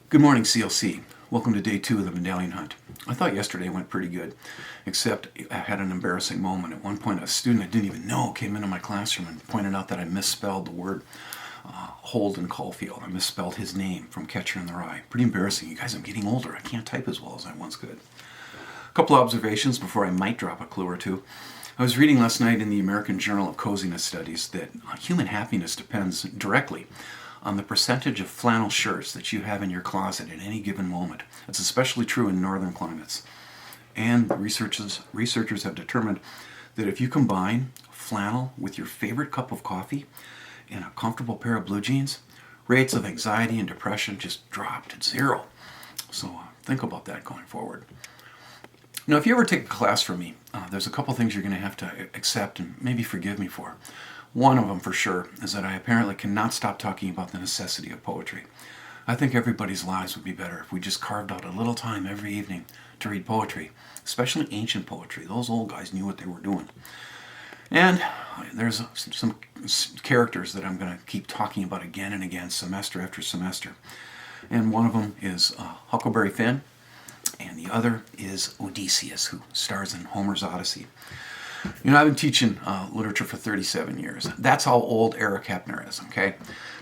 Good morning, CLC. Welcome to day 2 of the medallion hunt. I thought yesterday went pretty good, except I had an embarrassing moment. At one point, a student I didn't even know came into my classroom and pointed out that I misspelled the word Holden Caulfield. I misspelled his name from Catcher in the Rye. Pretty embarrassing. You guys, I'm getting older. I can't type as well as I once could. A couple observations before I might drop a clue or two. I was reading last night in the American Journal of Coziness Studies that human happiness depends directly on the percentage of flannel shirts that you have in your closet at any given moment. It's especially true in northern climates. And researchers have determined that if you combine flannel with your favorite cup of coffee and a comfortable pair of blue jeans, rates of anxiety and depression just drop to zero. So think about that going forward. Now, if you ever take a class from me, there's a couple things you're going to have to accept and maybe forgive me for. One of them, for sure, is that I apparently cannot stop talking about the necessity of poetry. I think everybody's lives would be better if we just carved out a little time every evening to read poetry, especially ancient poetry. Those old guys knew what they were doing. And there's some characters that I'm going to keep talking about again and again, semester after semester. And one of them is Huckleberry Finn, and the other is Odysseus, who stars in Homer's Odyssey. You know, I've been teaching literature for 37 years. That's how old Eric Hepner is, okay?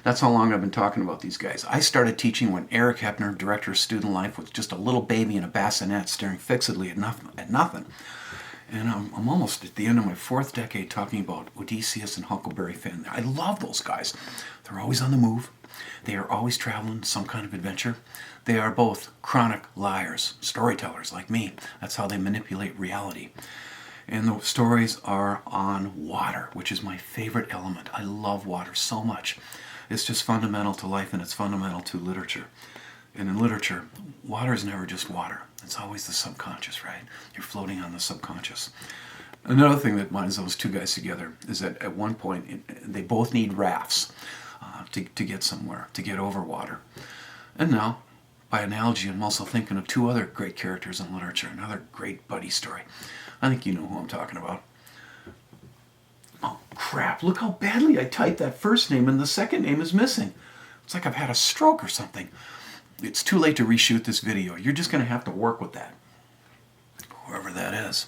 That's how long I've been talking about these guys. I started teaching when Eric Hepner, director of Student Life, was just a little baby in a bassinet staring fixedly at nothing. And I'm almost at the end of my 4th decade talking about Odysseus and Huckleberry Finn. I love those guys. They're always on the move. They are always traveling some kind of adventure. They are both chronic liars, storytellers like me. That's how they manipulate reality. And the stories are on water, which is my favorite element. I love water so much. It's just fundamental to life, and it's fundamental to literature. And in literature, water is never just water. It's always the subconscious, right? You're floating on the subconscious. Another thing that binds those two guys together is that at one point, they both need rafts to get somewhere, to get over water. And now, by analogy, I'm also thinking of 2 other great characters in literature, another great buddy story. I think you know who I'm talking about. Oh, crap. Look how badly I typed that first name and the second name is missing. It's like I've had a stroke or something. It's too late to reshoot this video. You're just going to have to work with that. Whoever that is.